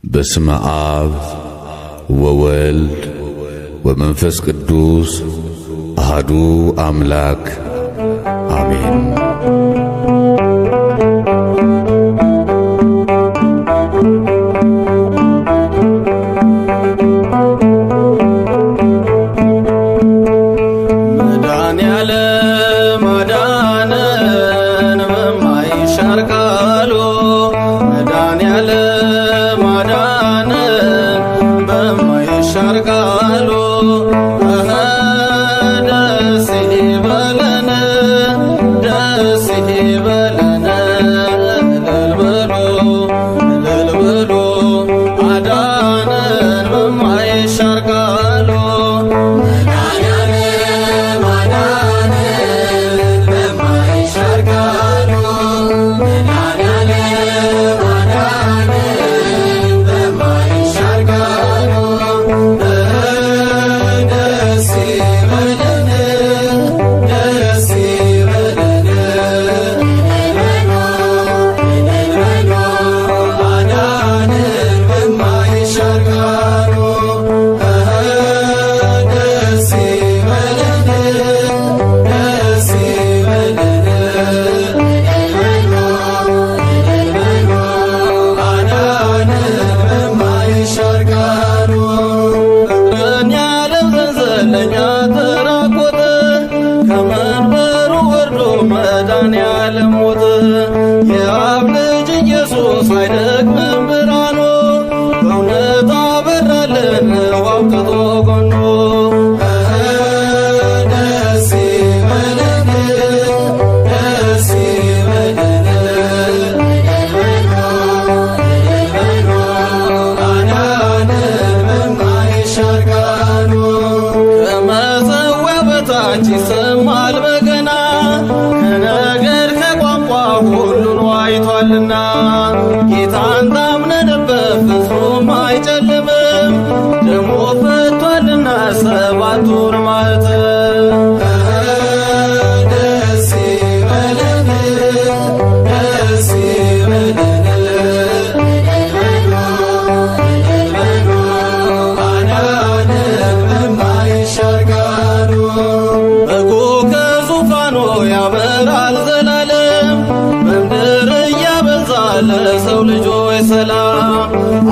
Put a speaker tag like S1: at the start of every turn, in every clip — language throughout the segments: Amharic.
S1: በስመ አብ ወወልድ ወመንፈስ ቅዱስ አሐዱ አምላክ አሜን።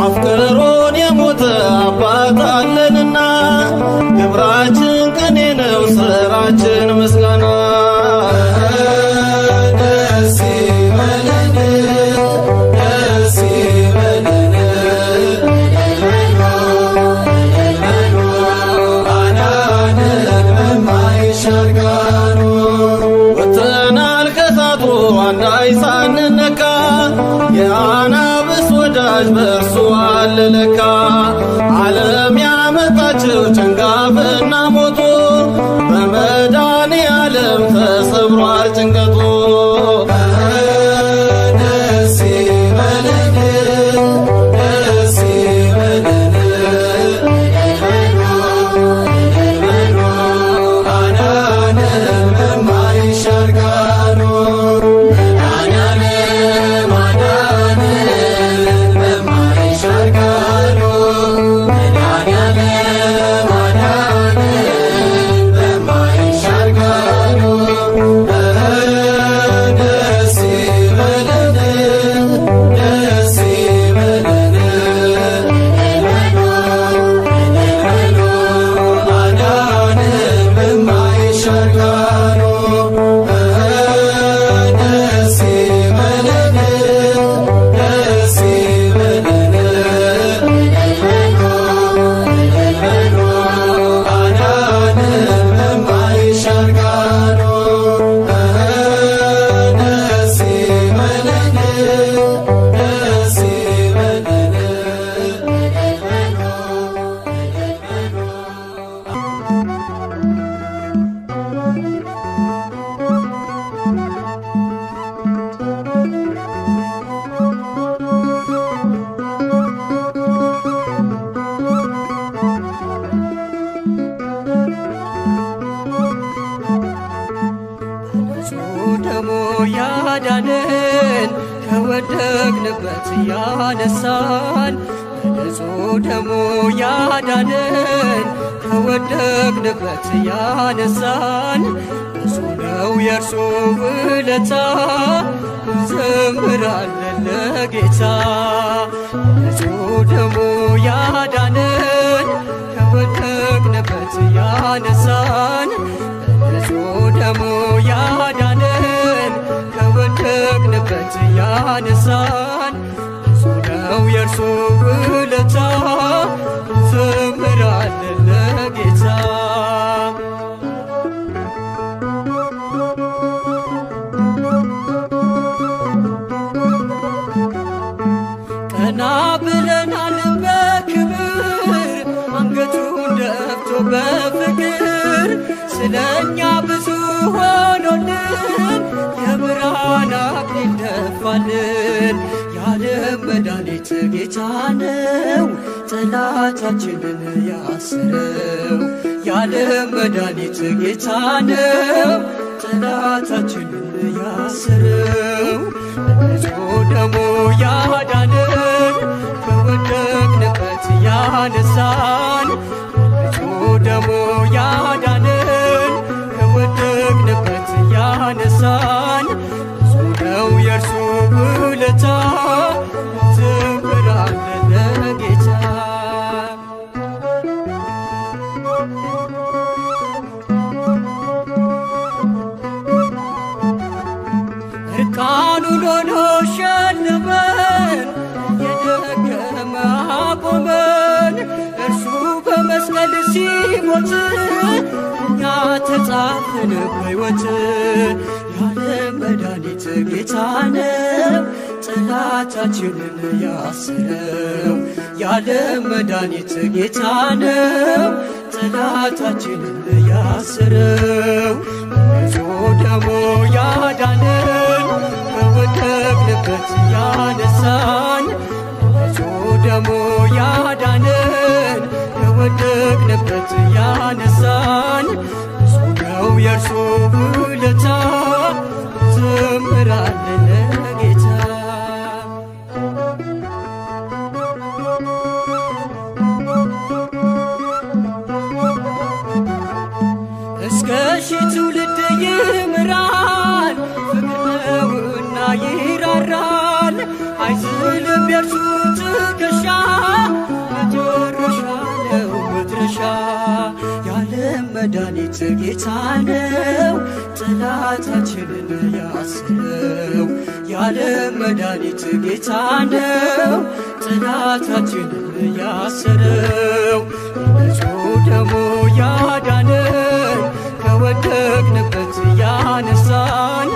S2: አፍቅሮን የሞተ አባት አለንና ግብራችን ቅኔ ነው ስራችን ምስጋና። ደስ ይበለን ደስ ይበለን አዳነን በማይሻር ቃሉ ወጥተናል ከሳቱ አንዳች ሳንነካ የአናብስት ወዳጅ በእርሱ አለ ለካ። ዓለም ያመጣችው ጭንጋፍና ሞቱ በመድኃኔዓለም ተሰብሯል ጭንቀቱ። ደስ ይበለን ደስ ይበለን አዳነን በማይሻር ቃሉ
S3: ያዳነን ከወደቅንበት ያነሳን በንጹሕ ደሙ ያዳነን ከወደቅንበት ያነሳን ብዙ ነው የእርሱ ውለታ እንዘምራለን ለጌታ። በንጹሕ ደሙ ያዳነን ከወደቅንበት ያነሳን በንጹሕ ደሙ ያዳነን ከወደቅንበት ያነሳን ብዙ ነው የእርሱ ውለታ እንዘምራለን ለጌታ። ቀና ብለናል በክብር አንገቱን ደፍቶ በፍቅር ስለኛ ብዙ ሆኖልን የብርሃን አክሊል ደፋልን። የዓለም መድኃኒት ጌታ ነው ጠላታችንን ያሰረው። የዓለም መድኃኒት ጌታ ነው ጠላታችንን ያሰረው። በንጹሕ ደሙ ያዳነን ከወደቅንበት ያነሳን በንጹሕ ደሙ ያዳነን ከወደቅንበት ያነሳን ብዙ ነው የእርሱ ውለታ እንዘምራለን ለጌታ። እርቃኑን ሆኖ ሸለመን የደከመ አቆመን። እርሱ በመስቀል ሲሞት እኛ ተጻፍን በሕይወት። የዓለም መድኃኒት ጌታ ነው ጠላታችንን ያሰረው። የዓለም መድኃኒት ጌታ ነው ጠላታችንን ያሰረው። በንጹሕ ደሙ ያዳነን ከወደቅንበት ያነሳን በንጹሕ ደሙ ያዳነን ከወደቅንበት ያነሳን ብዙ ነው የእርሱ ውለታ እንዘምራለን ለጌታ። እስከ ሺህ ትውልድ ይምራል ፍቅር ነውና ይራራል። አይዝልም የእርሱ ትከሻ መጨረሻ ነው መድረሻ። የዓለም መድኃኒት ጌታ ነው ጠላታችንን ያሰረው። የዓለም መድኃኒት ጌታ ነው ጠላታችንን ያሰረው። በንጹሕ ደሙ ያዳነን ከወደቅንበት ያነሳን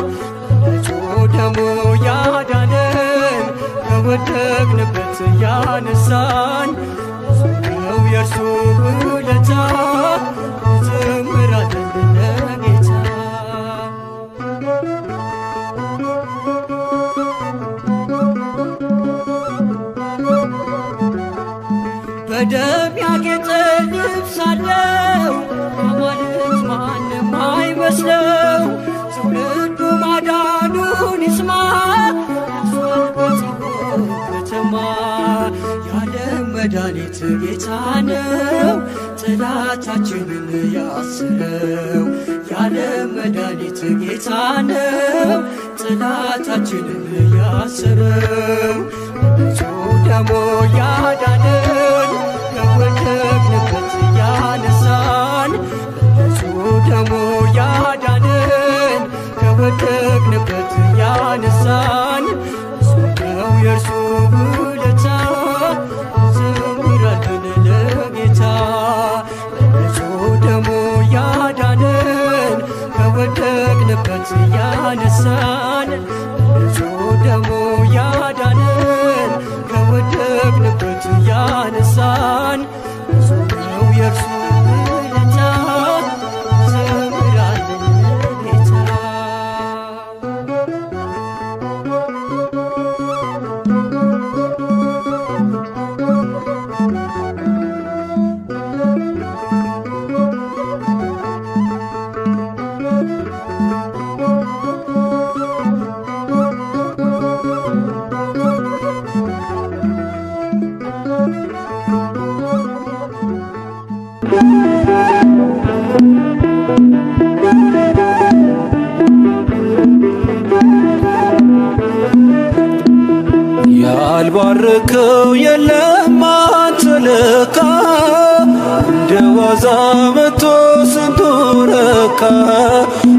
S3: በንጹሕ ደሙ ያዳነን ከወደቅንበት ያነሳን ብዙ ነው የእርሱ ውለታ እንዘምራለን ለጌታ። በደም ያጌጠ ልብስ አለው አማልክት ማንም አይመስለው። ትውልዱ ማዳኑን ይስማ እርሷን በጽዮን ከተማ። የዓለም መድኃኒት ጌታ ነው ጠላታችንን ያሰረው። የዓለም መድኃኒት ጌታ ነው ጠላታችንን ያሰረው። በንጹሕ ደሙ ያዳነን ከወደቅንበት ያነሳን በንጹሕ ደሙ ያዳነን ከወደቅንበት ያነሳን ብዙ ነው የእርሱ ውለታ እንዘምራለን ለጌታ። በንጹሕ ደሙ ያዳነን ከወደቅንበት ያነሳን በንጹሕ ደሙ ያዳነን ከወደቅንበት ያነሳን ብዙ ነው የእርሱ ውለታ እንዘምራለን ለጌታ።
S4: የለም አንተ ለካ እንደ ዋዛ መቶ ስንቱ ረካ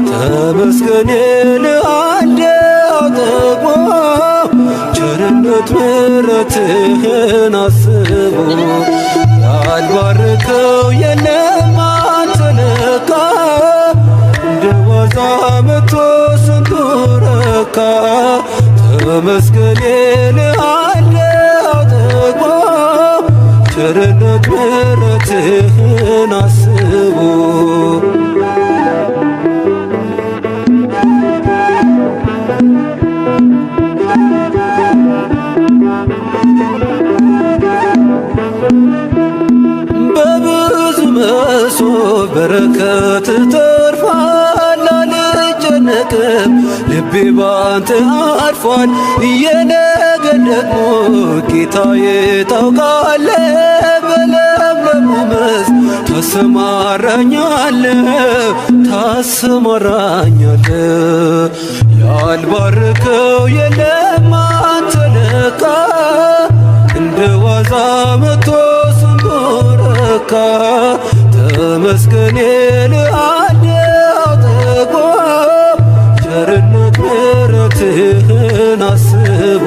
S4: ተመስገን እልሃለሁ ጠግቦ ቸርነት ምሕረትህን አስቦ ያልባረከው የለም አንተ ለካ እንደ ዋዛ መቶ ስንቱ ረካ ተመስገን እልሃለሁ ጠግቦ ቸርነት ምሕረትህን አስቦ በብዙ መሶብ በረከት ተርፏል አልጨነቅም ልቤ ባንተ አርፏል የነገን ደግሞ ጌታዬ ታውቃለህ በለምለሙ መስክ ታሰማራኛለህ ያልባረከው የለም አንተ ለካ እንደ ዋዛ መቶ ስንቱ ረካ ተመስገን እልሃለሁ ጠግቦ ቸርነት ምሕረትህን አስቦ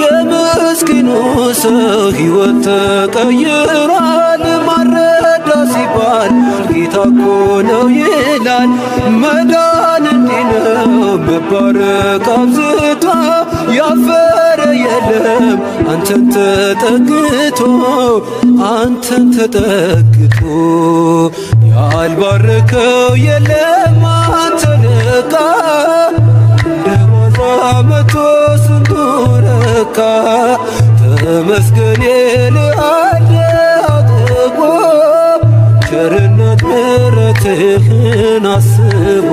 S4: የምስኪኑ ሰው ሕይወት ተቀይሯል ማረዳ ሲባል ጌታ እኮ ነው ይላል መዳን እንዲህ ነው መባረክ አብዝቶ ያፈረ የለም አንተን ተጠግቶ ያልባረከው የለም አንተ ለካ እንደ ዋዛ መቶ ስንቱ ረካ ተመስገን እልሃለሁ ጠግቦ ቸርነት ምሕረትህን አስቦ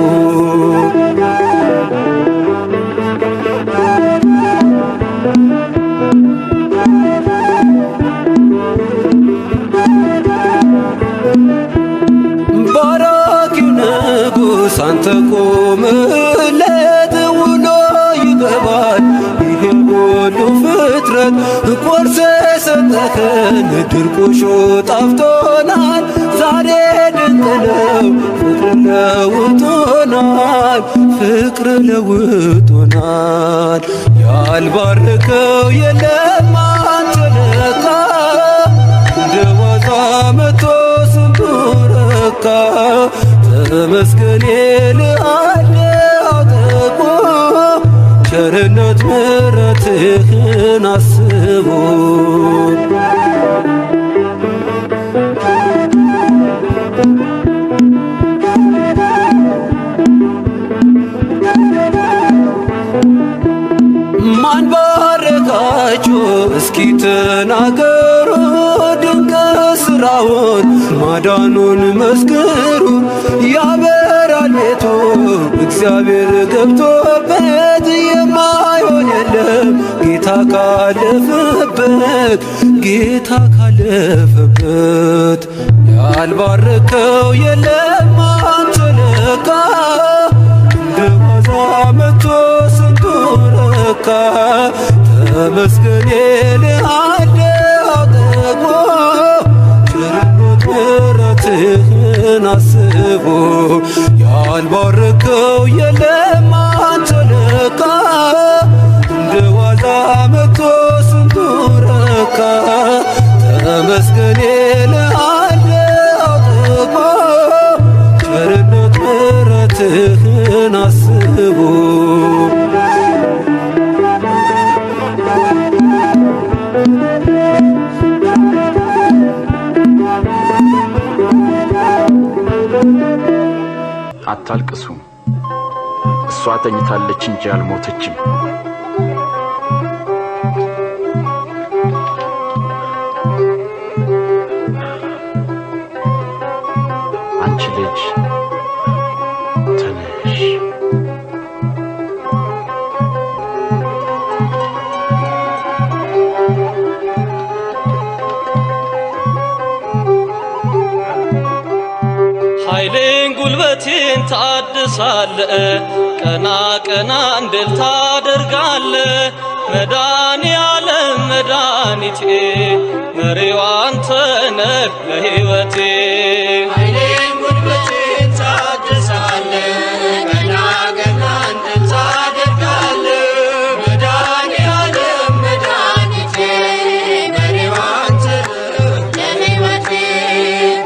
S4: ባራኪው ንጉሥ አንተ ቆምለት ውሎ ይገባል ይህን ሁሉ ፍጥረት ቆርሰ ሰጠኸን ድርቆሾ ጣፍቶናል ዛሬ ድንቅ ነው ፍቅር ለውጦናል ያልባረከው የለም አንተ ለካ እንደ ዋዛ መቶ ስንቱ ረካ ተመስገን እልሃለሁ ጠግቦ ቸርነት ምሕረትህን አስቦ ማን ባረካችሁ እስኪ ተናገሩ ድንቅ ሥራውን ማዳኑን መስክሩ ያበራል ቤቱ እግዚአብሔር ገብቶበት የማይሆን የለም ጌታ ካለፈበት ያልባረከው የለም አንተ ለካ እንደ ዋዛ መቶ ስንቱ ረካ ተመስገን እልሃለሁ ጠግቦ ቸርነት ምሕረትህን አስቦ ያልባረከው የለም አንተ ለካ እንደ ዋዛ መቶ ስንቱ ረካ ተመስገን እልሃለሁ ጠግቦ ቸርነት ምሕረትህን አስቦ
S5: አታልቅሱ እሷ ተኝታለች እንጂ አልሞተችም አንቺ ልጅ ተነሽ
S6: ኃይሌን ጉልበቴን ታድሳለ ቀና ቀና እንድል ታደርጋለ መዳኒ ዓለም መድኃኒቴ መሪው አንተ ነህ ለሕይወቴ
S2: ኃይሌን ጉልበቴን ታድሳለ ቀና ቀና እንድል ታደርጋለ መዳኒ ዓለም መድኃኒቴ መሪው አንተ ነህ ለሕይወቴ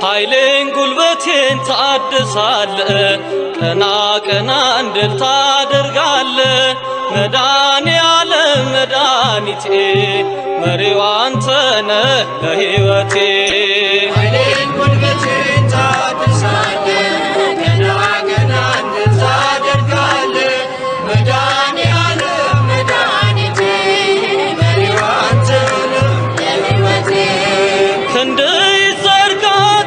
S6: ኃይሌን ጉልበቴን ታድሳለ ቀና ቀና እንድል ታደርጋለ መዳኒ ዓለም መድኃኒቴ መሪው አንተ ነህ ለሕይወቴ
S2: ኃይሌን ጉልበቴን ታድሳለ ቀና ቀና እንድል ታደርጋለ መዳኒ ዓለም መድኃኒቴ መሪው አንተ ነህ ለሕይወቴ
S6: ክንድህ ይዘርጋ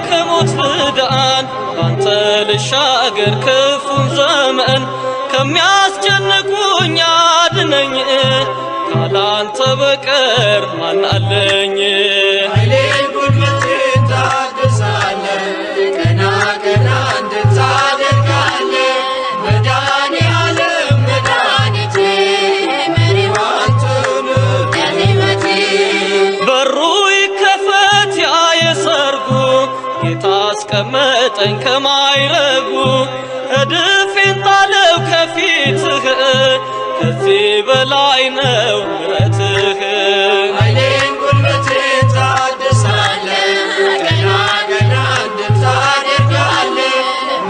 S6: ከሞት ልዳን ባንተ ልሻገር ክፉን ዘመን ከሚያስጨንቁኝ አድነኝ ካላንተ በቀር ማን አለኝ
S2: ኃይሌን ጉልበቴን ታድሳለ ቀና ቀና እንድል ታደርጋለ መዳኒ ዓለም መድኃኒቴ መሪው አንተ ነህ ለሕይወቴ
S6: በሩ ይከፈት ያ የሰርጉ ጌታ አስቀመጠኝ ከማይረጉ እድፌን ጣለው ከፊትህ ከዚህ በላይ ነው ምሕረትህ
S2: ኃይሌን ጉልበቴን ታድሳለ ቀና ቀና እንድል ታደርጋለ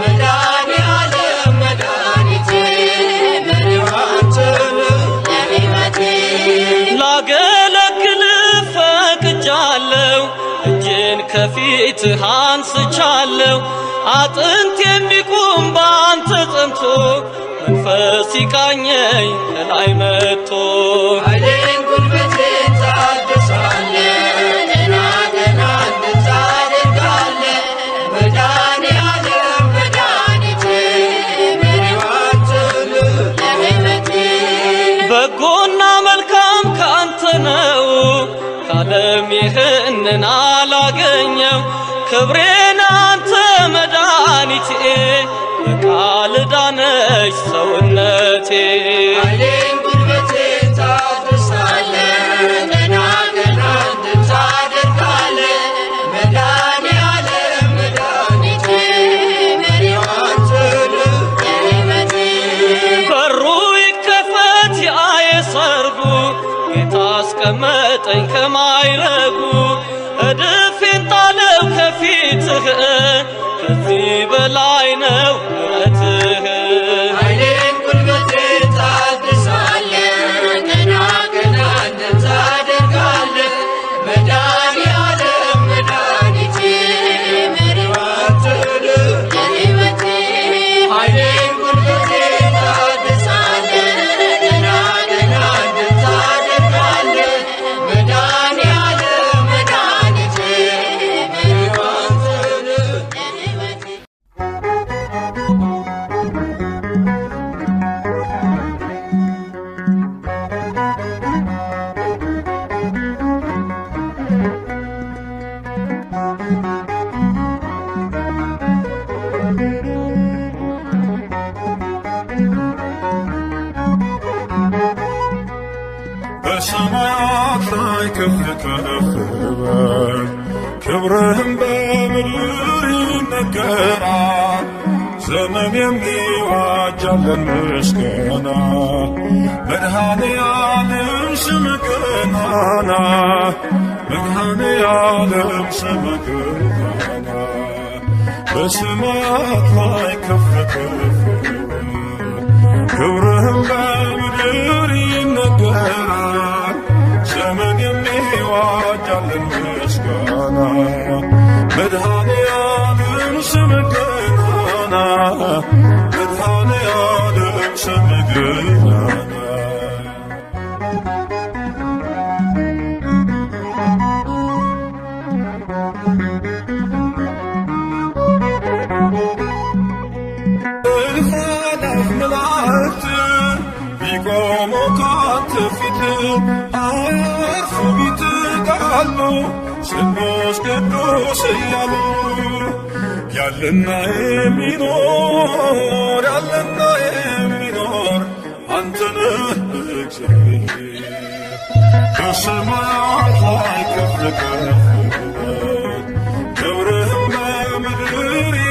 S2: መዳኒ ዓለም መድኃኒቴ መሪው አንተ ነህ ለሕይወቴ
S6: ላገለግልህ ፈቅጃለሁ እጄን ከፊትህ አንስቻለሁ አጥንት የሚቆም በአንተ ጸንቶ መንፈስ ይቃኘኝ ከላይ መጥቶ
S2: ኃይሌን ጉልበቴን ታድሳለ ቀና ቀና እንድል ታደርጋለ መዳኒ ዓለም መድኃኒቴ መሪው አንተ ነህ ለሕይወቴ
S6: በጎና መልካም ካንተ ነው ካለም ይህንን አላገኘው ክብሬን አንተ መድኃኒቴ በቃል ዳነች ሰውነቴ
S2: ኃይሌን ጉልበቴን ታድሳለ ቀና ቀና እንድል ታደርጋለ መዳኒ ዓለም መድኃኒቴ መሪው አንተ ነህ ለሕይወቴ
S6: በሩ ይከፈት ያ የሰርጉ ጌታ አስቀመጠኝ ከማይረጉ እድፌን ጣለው ከፊትህ ከዚህ በላይ ነው ምሕረትህ
S2: ኃይሌን ጉልበቴን ታድሳለ ቀና ቀና እንድል ታደርጋለ መዳኒ ዓለም መድኃኒቴ መሪው አንተ ነህ ለሕይወቴ ኃይሌን ጉልበቴን ታድሳለ ቀና ቀና እንድል ታደርጋለ መዳኒ ዓለም መድኃኒቴ መሪው አንተ ነህ ለሕይወቴ
S7: በሰማያት ላይ ከፍ ከፍ በል ክብርህም በምድር ይነገራል ዘመን የሚዋጃለን ምስጋና መድኃኔ ዓለም ስምህ ገናና መድኃኔ ዓለም ስምህ ገናና በሰማያት ላይ ከፍ ከፍ በል ክብርህም በምድር ይነገራል ዘመን የሚዋጃለን ምስጋና መድኃኔ ዓለም ስምህ ገናና መድኃኔ ዓለም ስምህ ገናና መላእክት ቢቆሙ ካንተ ፊት አያርፉ ቢትጋሉ ስሉስ ቅዱስ እያሉ ያለና የሚኖር አንተ ነህ እግዚአብሔር በሰማያት ላይ ከፍ ከፍ ክብርህም በምድር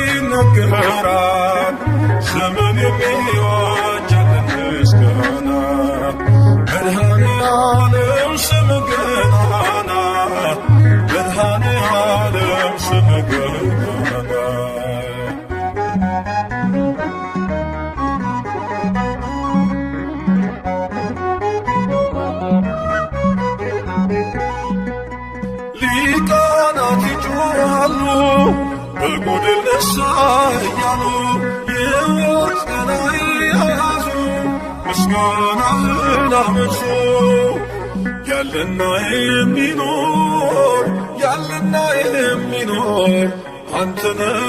S7: ይነገራል። ዘመን የሚዋጅ ምስጋና መድኃኔዓለም ስምህ ገናና መድኃኔዓለም ስምህ ገናና ሊቃናት ይጮኻሉ በጎድን ነሣ እያሉ የሕይወት ቀናኢ ያዙ ምስጋናህን አመጹ። ያለና የሚኖር አንተ ነህ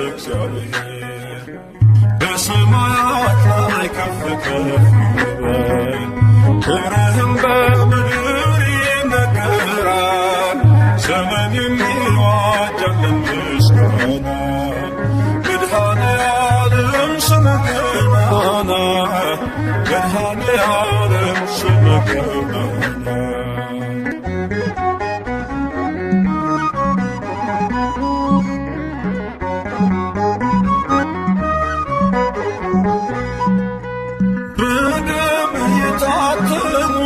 S7: እግዚአብሔር በሰማያት ላይ ከፍ ከፍ በል ክብርህም በምድር ይነገራል። ዘመን የሚዋጅ ምስጋና መድኃኔዓለም ስምህ ገናና መድኃኔዓለም ስምህ ገናና በደምህ የታተሙ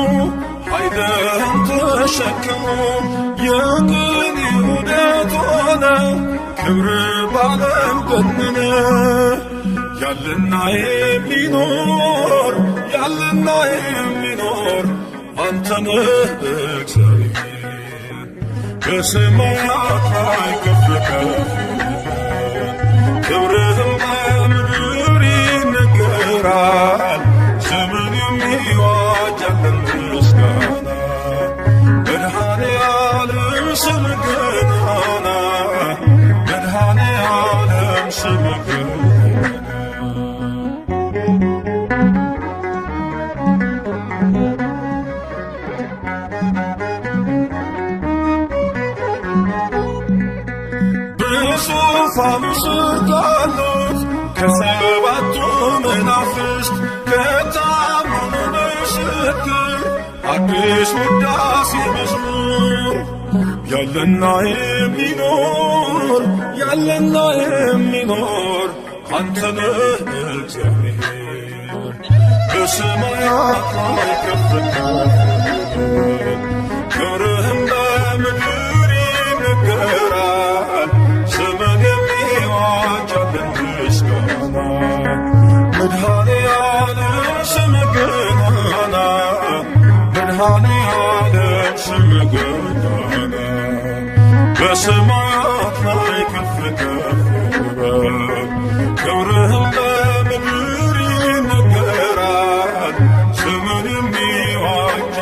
S7: ኃይልህን ተሸክሙ የቅኔ ውደት ሆነ ክብር ባለም ገነነ። ያለና የሚኖር አንተ ነህ እግዚአብሔር በሰማያት ላይ ከፍ ከፍ ክብርህም በምድር ይነገራል። ዘመን የሚዋጅ ምስጋና መድኃኔዓለም ስምህ ገናና መድኃኔዓለም ስምህ ገናና በዙፋኑ ስር ካሉት ከሰባቱ መናፍስት ከታመኑ ምስክር አዲስ ውዳሴ መዝሙር ያለና የሚኖር አንተ ነህ እግዚአብሔር በሰማያት ላይ ከፍ ከፍ ክብርህም በምድር ይነገራል። ዘመን የሚዋጅ ምስጋና መድኃኔዓለም ስምህ ገናና መድኃኔዓለም ስምህ ገናና በሰማያት ላይ ከፍ ከፍ በል ክብርህም በምድር ይነገራል። ዘመን የሚዋጅ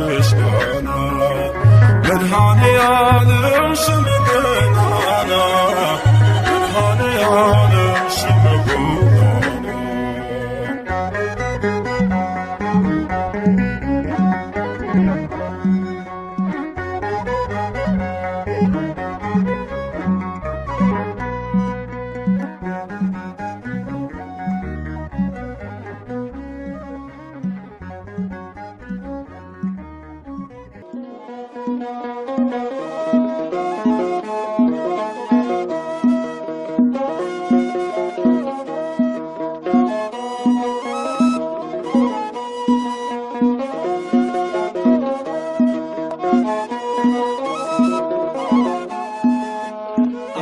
S7: ምስጋና መድኃኔዓለም ስምህ ገናና መድኃኔዓለም ስምህ ገናና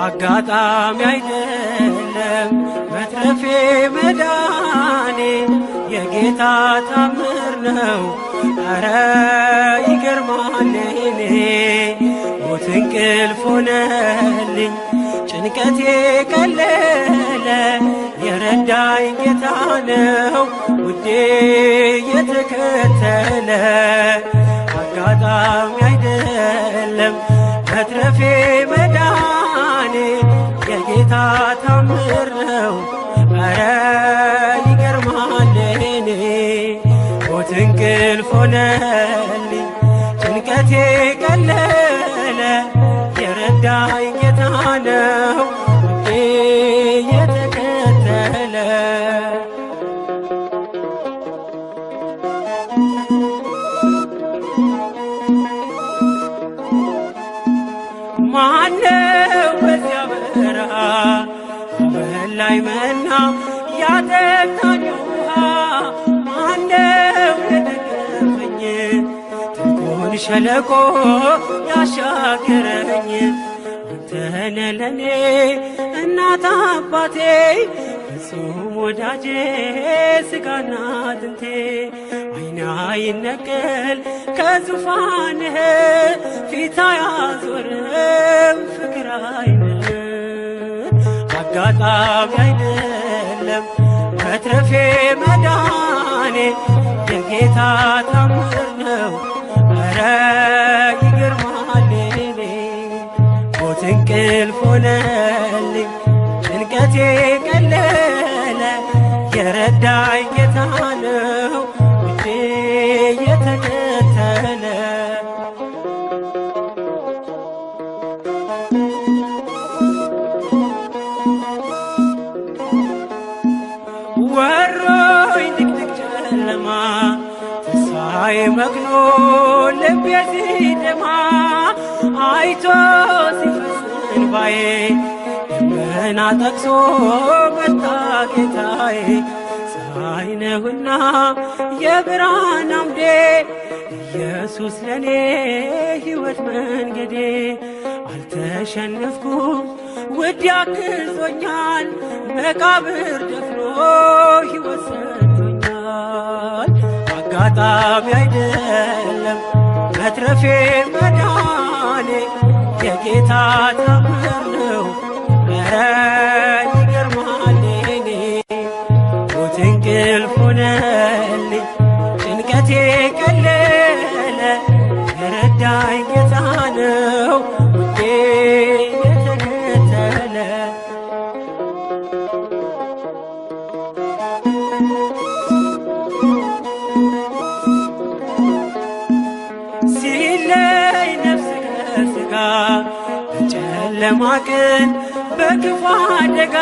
S3: አጋጣሚ አይደለም መትረፌ መዳኔ የጌታ ታምር ነው። ኧረ ይገርማል እኔ ሞት እንቅልፍ ሆነልኝ ጭንቀቴ ቀለለ የረዳኝ ጌታ ነው ውዴ የተከተለ። አጋጣሚ አይደለም መትረፌ መዳኔ የጌታ ታምር ነው። ኧረ ይገርማል እኔ ሞት እንቅልፍ ሆነልኝ ጭንቀቴ ቀለለ የረዳኝ ጌታ ነው ውዴ አበላኝ መና ያጠጣኝ ውሃ ማነው የደገፈኝ ጥልቁን ሸለቆ ያሻገረኝ አንተነ ለኔ እናት አባቴ ፍጹም ወዳጄ ስጋና አጥንቴ አይና ይነቀል ከዙፋንህ ፊት አያዞርም ፍቅር አይንህ አጋጣሚ አይደለም መትረፌ መዳኔ የጌታ ታምር ነው ኧረ ይገርማል እኔ ሞት እንቅልፍ ሆነልኝ ጭንቀቴ ቀለለ የረዳኝ ጌታ ነው ውዴ የተከተለ ወሮኝ ድቅድቅ ጨለማ ተስፋዬ መክኖ ልቤ ሲደማ አይቶ ሲፈስ እንባዬ ደመና ጠቅሶ መጣ ጌታዬ ፀሐይ ነህና የብርሃን አምዴ ኢየሱስ ለኔ ሕይወት መንገዴ አልተሸነፍኩም ውድ ያግዞኛል መቃብር ደፍኖ ሕይወት ሰጥቶኛል አጋጣሚ አይደለም መትረፌ መዳኔ የጌታ ታምር ነው ኧረ ይገርማል እኔ ሞት እንቅልፍ ሆነልኝ ጭንቀቴ ቀለለ የረዳኝ ጌታ ነው ውዴ የተከተለ ሲለይ ነፍስ ከሥጋ በጨለማ ቀን በክፉ አደጋ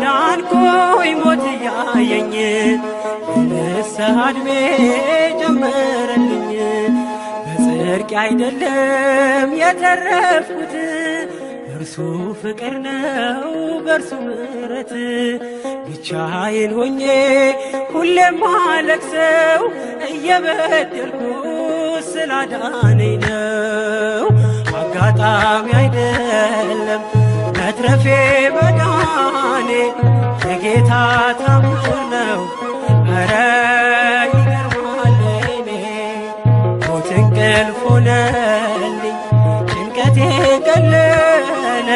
S3: ዳንኩኝ ሞት እያየኝ የንስሐ ዕድሜ ጨመረልኝ በጽድቅ አይደለም የተረፍኩት እርሱ ፍቅር ነው በእርሱ ምሕረት ብቻዬን ሆኜ ሁሌም አለቅሰው እየበደልኩ ስላዳነኝ ነው አጋጣሚ አይደለም መትረፌ መዳኔ የጌታ ታምር ነው ኧረ ይገርማል እኔ ሞት እንቅልፍ ሆነልኝ ጭንቀቴ ቀለለ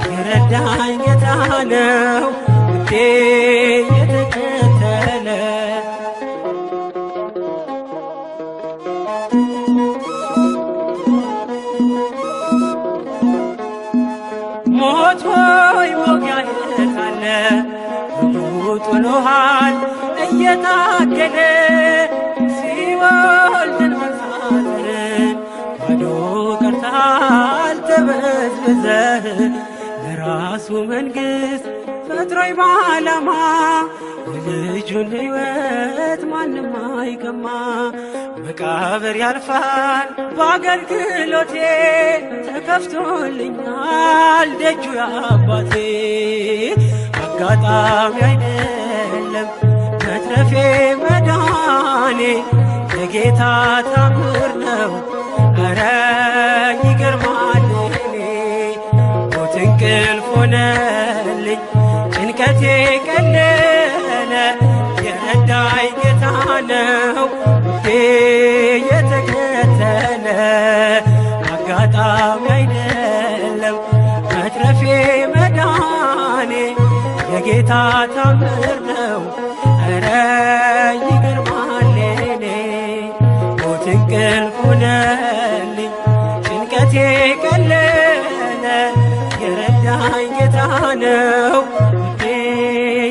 S3: የረዳኝ ጌታ ነው ውዴ የተከተለ ሞት ሆይ ሞጊያህ ካለ ጥሎሃል እየታገለ ሲኦል መንሳትን ባዶ ቀርተሃል ተበዝብዘህ ለራሱ መንግሥት ፈጥሮኝ በዓላማ የልጁን ሕይወት ማንም አይቀማ መቃብር ያልፋል በአገልግሎቴ ተከፍቶልኛል ደጁ የአባቴ አጋጣሚ አይደለም መትረፌ መዳኔ የጌታ ታምር ነው ኧረ ይገርማል እኔ ሞት እንቅልፍ ሆነልኝ ጭንቀቴ ቀለለ የረዳኝ ጌታ ነው ውዴ የተከተለ አጋጣሚ አይደለም መትረፌ መዳኔ የጌታ ታምር ነው ኧረ ይገርማል እኔ ሞት እንቅልፍ ሆነልኝ ጭንቀቴ ቀለለ የረዳኝ ጌታ ነው ውዴ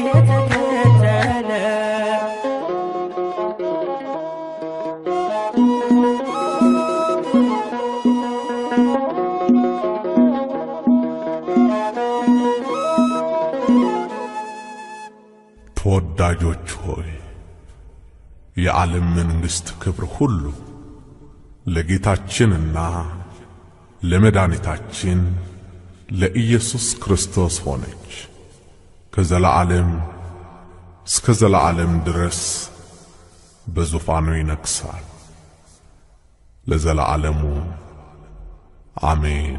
S3: የተከተለ
S7: ተወዳጆች ሆይ የዓለም መንግሥት ክብር ሁሉ ለጌታችንና ለመድኃኒታችን ለኢየሱስ ክርስቶስ ሆነች። ከዘላለም እስከ ዘላለም ድረስ በዙፋኑ ይነግሣል ለዘላለሙ አሜን።